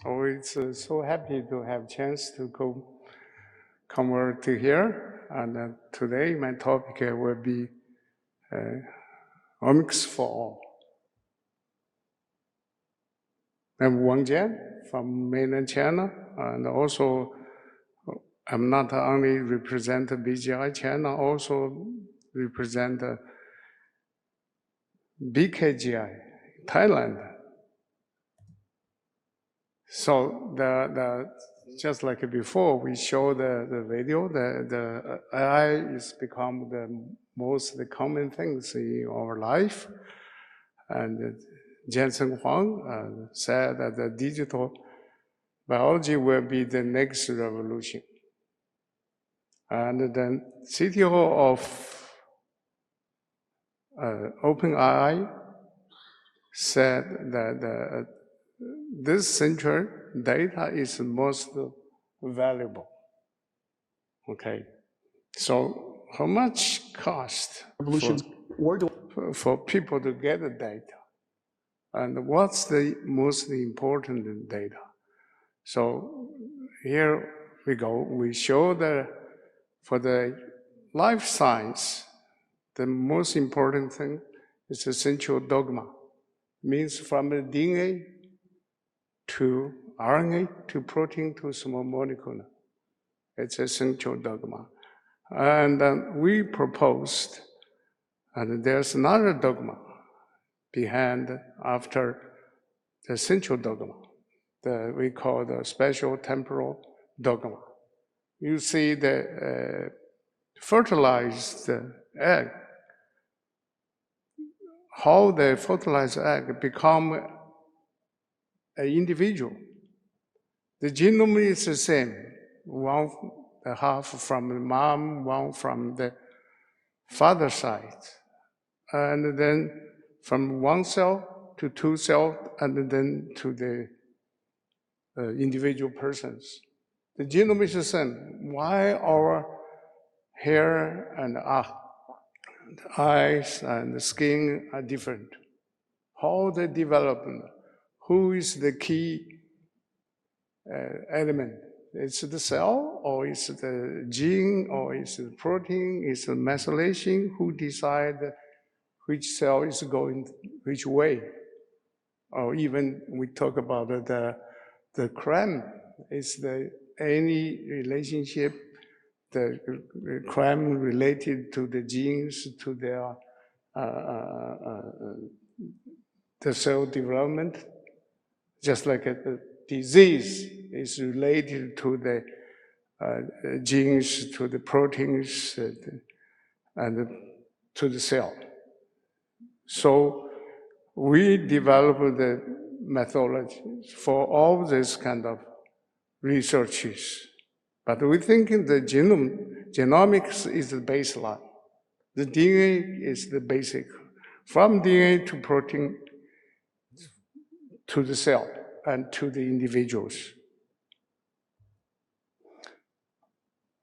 So it's so happy to have chance to come over to here. And today my topic will be omics for all. I'm Wang Jian from mainland China, and also I'm not only represent BGI China, also represent BKGI Thailand. So just like before, we show the video, the AI is become the most common things in our life. And Jian Wang said that the digital biology will be the next revolution. And then CTO of OpenAI said that this century data is most valuable. Okay, so how much cost for people to get the data? And what's the most important data? So here we go. We show for the life science, the most important thing is the central dogma. Means from the DNA to RNA to protein to small molecule. It's a central dogma. And we proposed, and there's another dogma behind after the central dogma. We call the spatial temporal dogma. You see the fertilized egg, how the fertilized egg become an individual. The genome is the same, one half from the mom, one from the father side. And then from one cell to two cells, and then to the individual persons. The genome is the same. Why our hair and eyes and the skin are different? How they develop? Who is the key element? Is it the cell, or is it the gene, or is it the protein? Is it methylation? Who decide which cell is going which way? Or even we talk about the crime. Is there any relationship, the crime related to the genes, to their the cell development? Just like a disease is related to the genes, to the proteins, and to the cell. So we developed the methodology for all this kind of researches. But we think the genomics is the baseline. The DNA is the basic. From DNA to protein to the cell and to the individuals.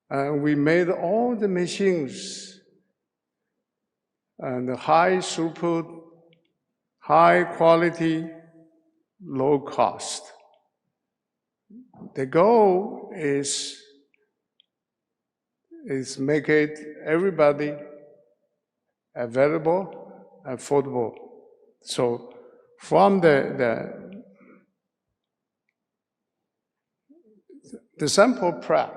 And we made all the machines and high throughput, high quality, low cost. The goal is make it everybody available, affordable. So from the sample prep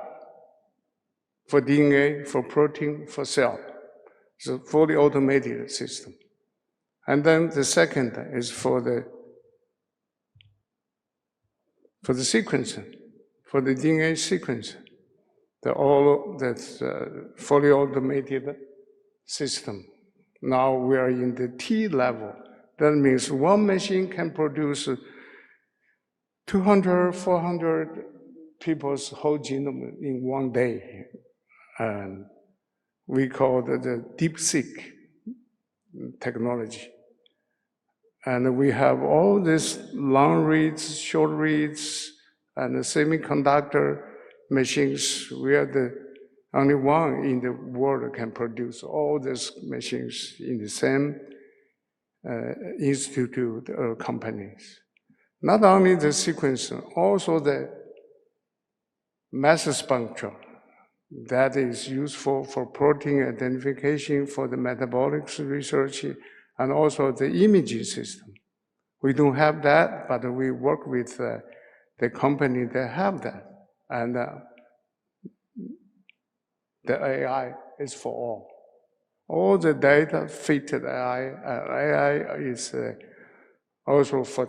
for DNA, for protein, for cell, it's a fully automated system. And then the second is for the sequencing, for the DNA sequencing. That's fully automated system. Now we are in the T level. That means one machine can produce 200, 400 people's whole genome in one day. And we call it the DeepSeek technology. And we have all these long reads, short reads, and the semiconductor machines. We are the only one in the world that can produce all these machines in the same institute or companies. Not only the sequence, also the mass spectrum that is useful for protein identification, for the metabolic research, and also the imaging system. We don't have that, but we work with the company that have that. And the AI is for all. All the data fit the AI. AI is also for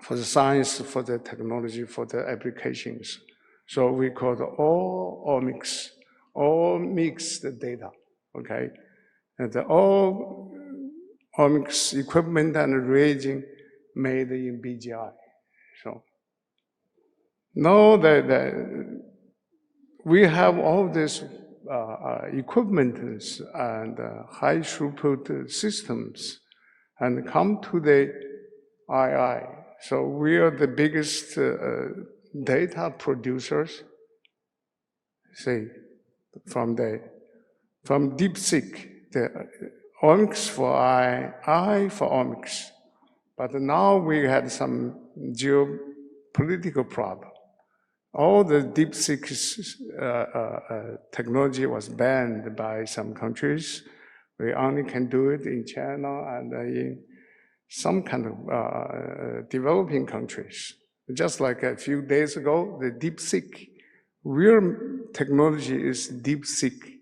the science, for the technology, for the applications. So we call it all omics, all mixed data, okay? And the all omics equipment and reagent made in BGI. So now that we have all this equipment and high throughput systems and come to the II. So we are the biggest data producers, say, from DeepSeek, the omics for I for omics. But now we had some geopolitical problem. All the DeepSeek technology was banned by some countries. We only can do it in China and in some kind of developing countries. Just like a few days ago, the DeepSeek, real technology is DeepSeek.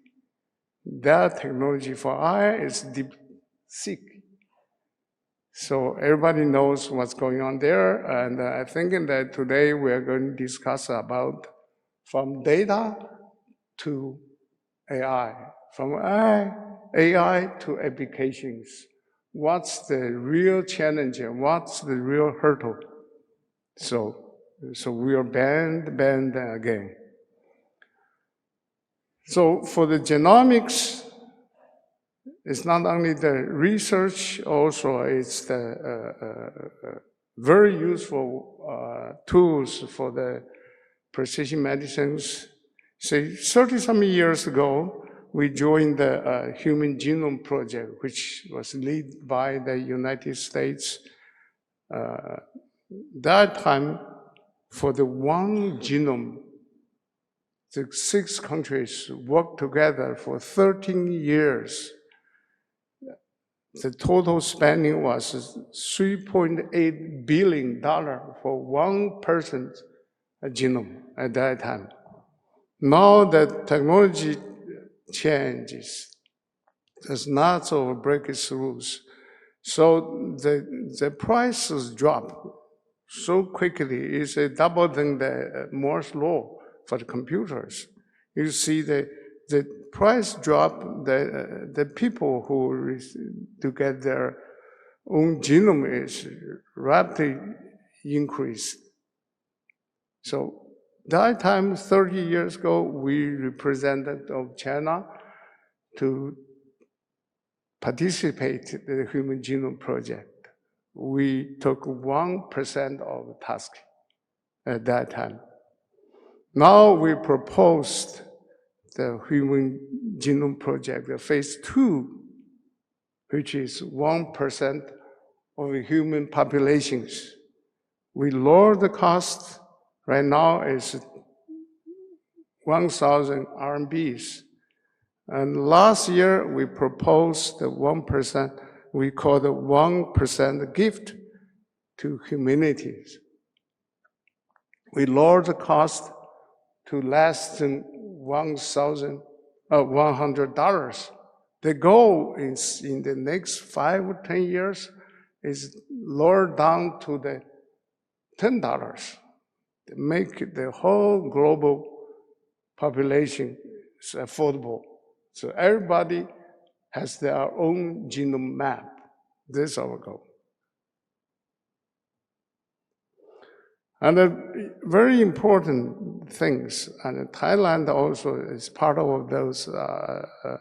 That technology for I is DeepSeek. So everybody knows what's going on there, and I think that today we are going to discuss about from data to AI, from AI to applications. What's the real challenge and what's the real hurdle? So we are banned again. So for the genomics, it's not only the research, also it's the very useful tools for the precision medicines. Say 30-some years ago, we joined the Human Genome Project, which was led by the United States. That time, for the one genome, the 6 countries worked together for 13 years. The total spending was $3.8 billion for one person's genome at that time. Now the technology changes. There's lots of breakthroughs. So the prices drop so quickly. It's double than the Moore's law for the computers. You see the price drop, the people who to get their own genome is rapidly increased. So that time, 30 years ago, we represented of China to participate in the Human Genome Project. We took 1% of the task at that time. Now we proposed the Human Genome Project, the phase 2, which is 1% of the human populations. We lowered the cost. Right now is 1,000 RMBs. And last year we proposed the 1%, we call the 1% gift to humanities. We lowered the cost to less than $100. The goal is in the next 5 or 10 years is lowered down to the $10 to make the whole global population affordable. So everybody has their own genome map. This is our goal. And very important things, and Thailand also is part of those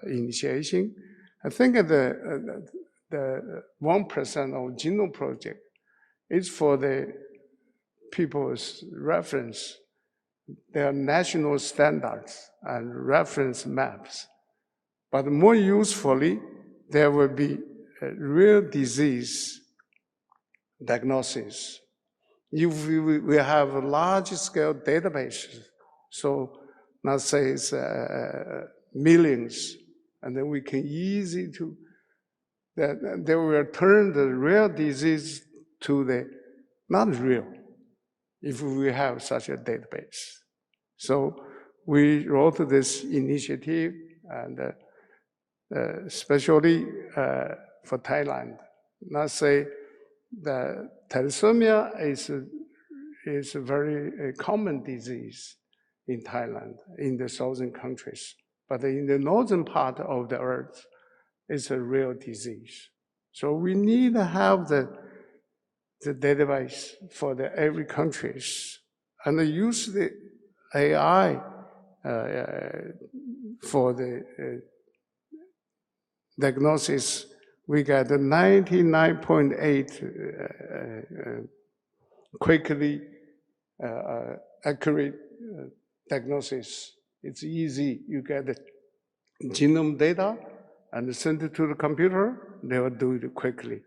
initiation. I think the 1% of Genome Project is for the people's reference. There are national standards and reference maps. But more usefully, there will be a real disease diagnosis. If we have a large-scale database, so let's say it's millions, and then we can easy to, that they will turn the real disease to the not real, if we have such a database. So we wrote this initiative, and especially for Thailand. Let's say the thalassemia is a very common disease in Thailand, in the southern countries. But in the northern part of the earth, it's a real disease. So we need to have the database for every countries, and use the AI for the diagnosis. We got 99.8 quickly accurate diagnosis. It's easy. You get the genome data and send it to the computer, they will do it quickly.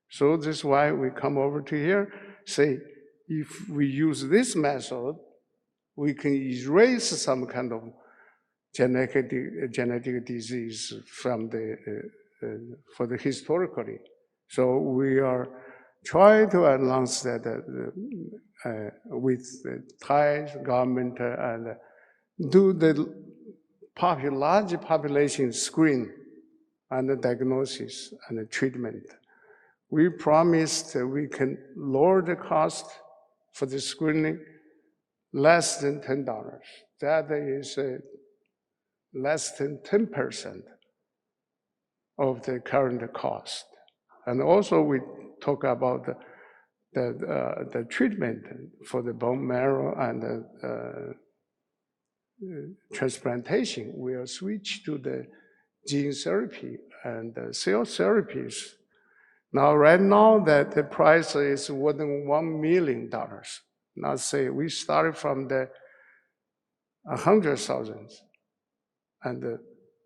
So this is why we come over to here, say, if we use this method, we can erase some kind of genetic disease from for the historically. So we are trying to announce that with the Thai government and do the large population screen and the diagnosis and the treatment. We promised we can lower the cost for the screening less than $10. That is less than 10% of the current cost. And also we talk about the treatment for the bone marrow and transplantation. We are switched to the gene therapy and cell therapies. Now, right now, the price is more than $1 million. Now, say we started from the 100,000,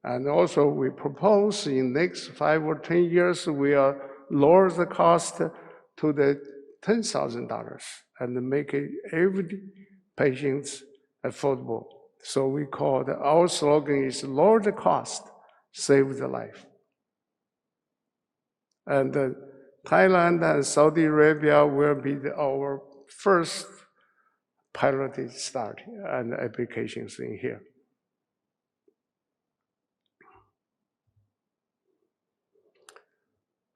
and also we propose in next 5 or 10 years we are lower the cost to the $10,000 and make every patient affordable. So we call our slogan is lower the cost, save the life. And Thailand and Saudi Arabia will be our first pilot start and applications in here.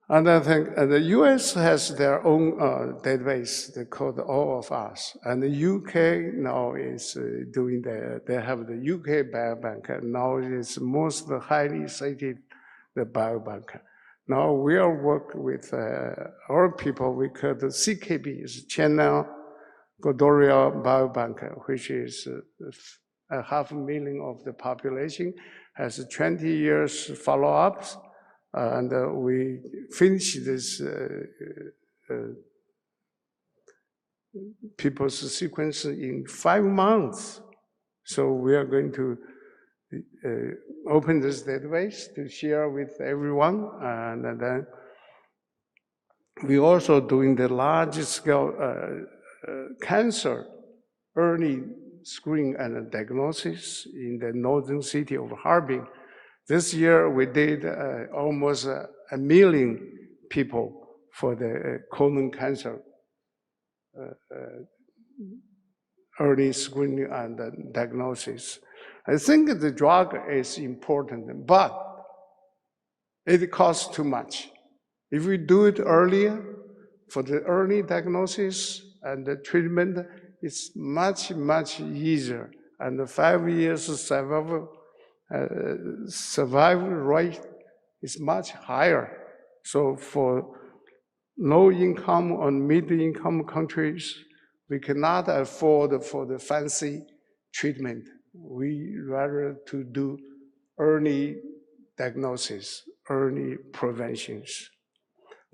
And I think the US has their own database, they call All of Us. And the UK now is doing they have the UK biobank. Now it's most highly cited, the biobank. Now we are working with our people, we call the CKB, is China Godoria Biobank, which is 500,000 of the population, has 20 years follow-ups. And we finished this people's sequence in 5 months. So we are going to open this database to share with everyone. And then we also doing the large-scale cancer early screening and diagnosis in the northern city of Harbin. This year, we did almost 1 million people for the colon cancer early screening and diagnosis. I think the drug is important, but it costs too much. If we do it earlier, for the early diagnosis and the treatment, it's much, much easier. And the 5 years survival rate is much higher. So for low-income or mid-income countries, we cannot afford for the fancy treatment. We rather to do early diagnosis, early preventions.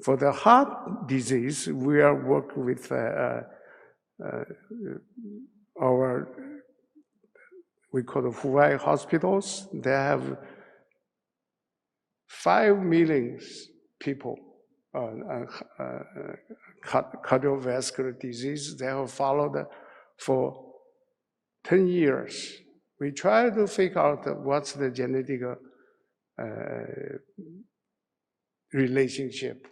For the heart disease, we are working with our, we call the Hawaii hospitals. They have 5 million people cardiovascular disease. They have followed for 10 years. We try to figure out what's the genetic relationship.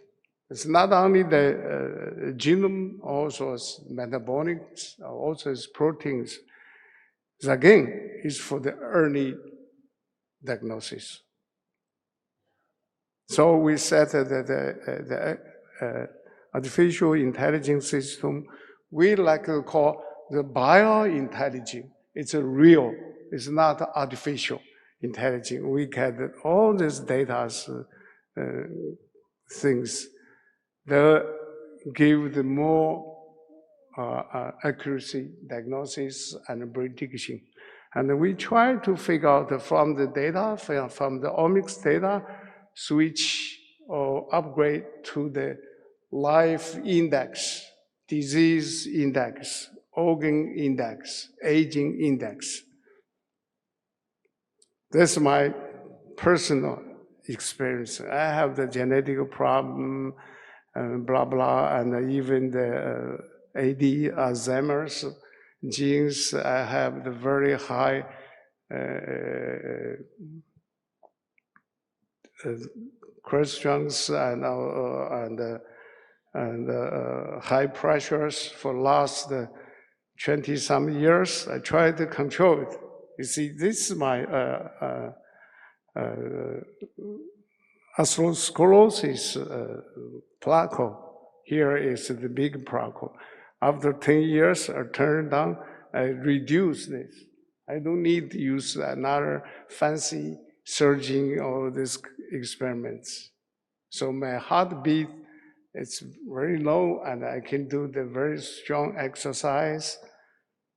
It's not only the genome, also it's metabolics, also it's proteins. Again, it's for the early diagnosis. So we set the artificial intelligence system, we like to call the biointelligence. It's a real, it's not artificial intelligence. We get all this data things that give the more accuracy, diagnosis, and prediction. And we try to figure out from the data, from the omics data, switch or upgrade to the life index, disease index, organ index, aging index. That's my personal experience. I have the genetic problem, blah, blah, and even the AD, Alzheimer's genes. I have the very high questions and high pressures for last 20-some years. I try to control it. You see, this is my atherosclerosis plaque. Here is the big plaque. After 10 years, I turned down, I reduced this. I don't need to use another fancy surgeon or these experiments. So my heartbeat is very low and I can do the very strong exercise.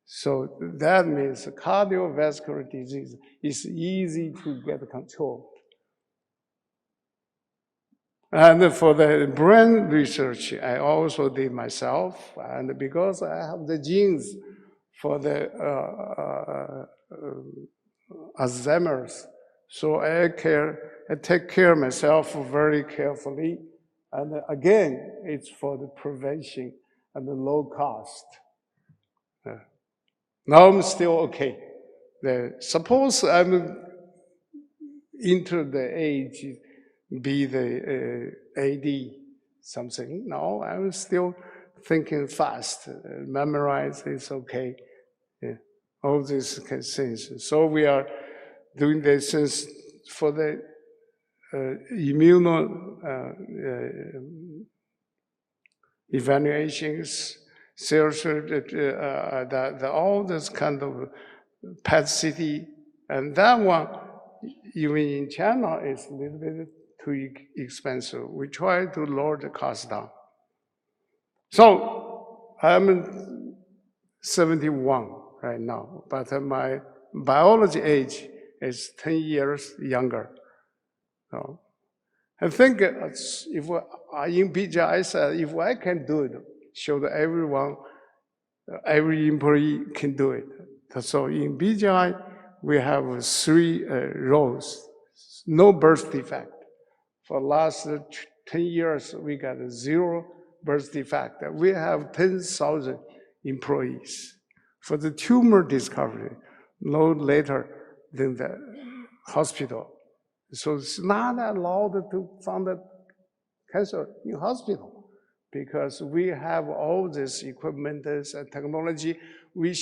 So that means cardiovascular disease is easy to get controlled. And for the brain research, I also did myself. And because I have the genes for the Alzheimer's, so I take care of myself very carefully. And again, it's for the prevention and the low cost. Now I'm still okay. Suppose I'm into the age, be the AD something. No, I'm still thinking fast. Memorize is okay. Yeah. All these things. So we are doing this since for the evaluations, all this kind of PET-CT, and that one, even in China, is a little bit too expensive. We try to lower the cost down. So I'm 71 right now, but my biology age is 10 years younger. So I think if in BJ, I said, if I can do it, show that everyone, every employee can do it. So in BGI, we have 3 rows, no birth defect. For the last 10 years, we got 0 birth defect. We have 10,000 employees. For the tumor discovery, no later than the hospital. So it's not allowed to find the cancer in hospital because we have all this equipment and technology. We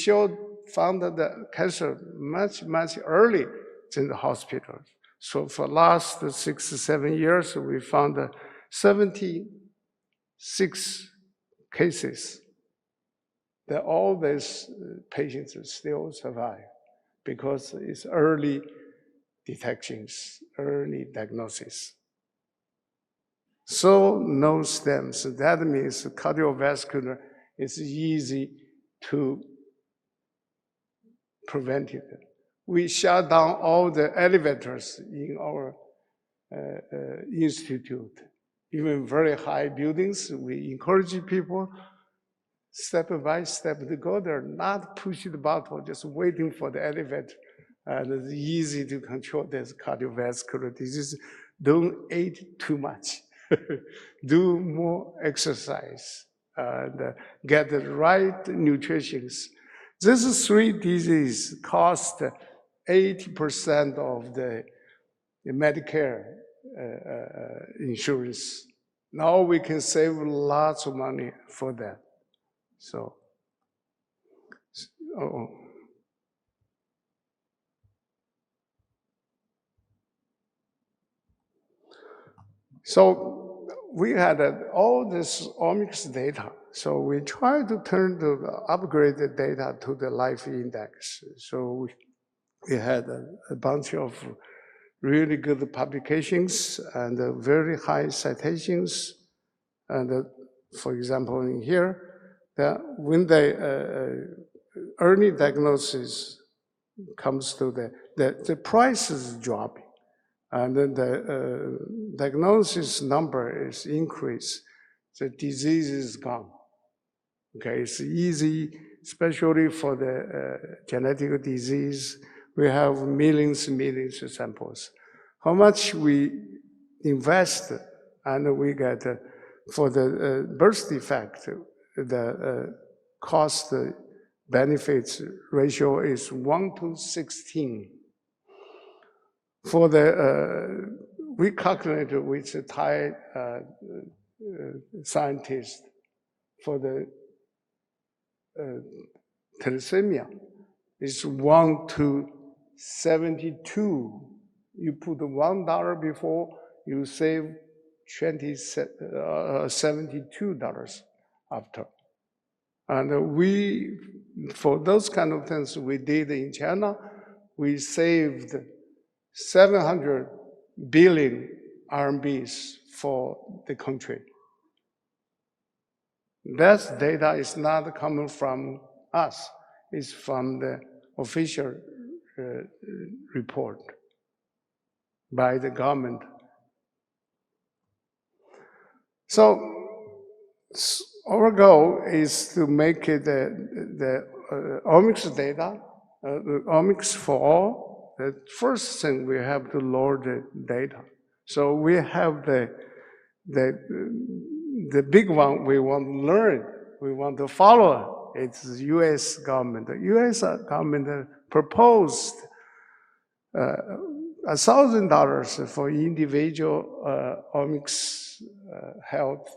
found the cancer much, much earlier than the hospital. So for last 6 or 7 years, we found 76 cases that all these patients still survive because it's early detections, early diagnosis. So no stems. So that means cardiovascular is easy to prevent it. We shut down all the elevators in our institute. Even very high buildings, we encourage people step by step to go there, not push the button, just waiting for the elevator. And it's easy to control this cardiovascular disease. Don't eat too much. do more exercise, and get the right nutrition. These three diseases cost 80% of the Medicare insurance. Now we can save lots of money for that. So, So we had all this omics data. So we tried to upgrade the data to the life index. So we had a bunch of really good publications and very high citations. And for example, in here, when the early diagnosis comes to the price is dropping, and then the diagnosis number is increased, the disease is gone. Okay, it's easy, especially for the genetic disease. We have millions and millions of samples. How much we invest, and we get for the birth defect, the cost benefits ratio is 1:16. For the, we calculated with the Thai scientist for the thalassemia, it's 1:72. You put $1 before, you save $72 after. And we, for those kind of things we did in China, we saved 700 billion RMBs for the country. That data is not coming from us, it's from the official report by the government. So our goal is to make it the omics data, omics for all. The first thing we have to lower the data. So we have the big one we want to learn, we want to follow. It's the U.S. government. The U.S. government proposed $1,000 for individual omics health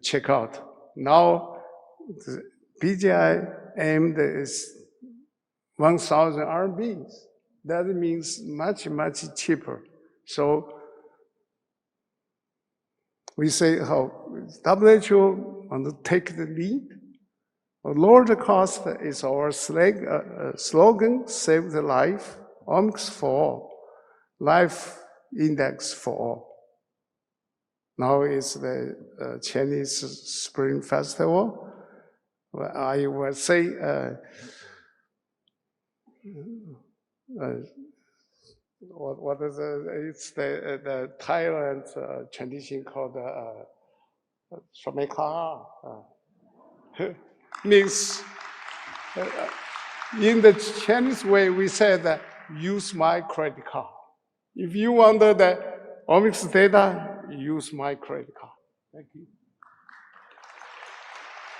checkout. Now, the BGI aimed is 1,000 RMBs. That means much, much cheaper. So we say how WHO want to take the lead. Lower the cost is our slogan, save the life, omics for all, life index for all. Now is the Chinese Spring Festival. I will say, what is it? It's the Thailand tradition called Shameka. Means, in the Chinese way, we said, use my credit card. If you want the omics data, use my credit card. Thank you.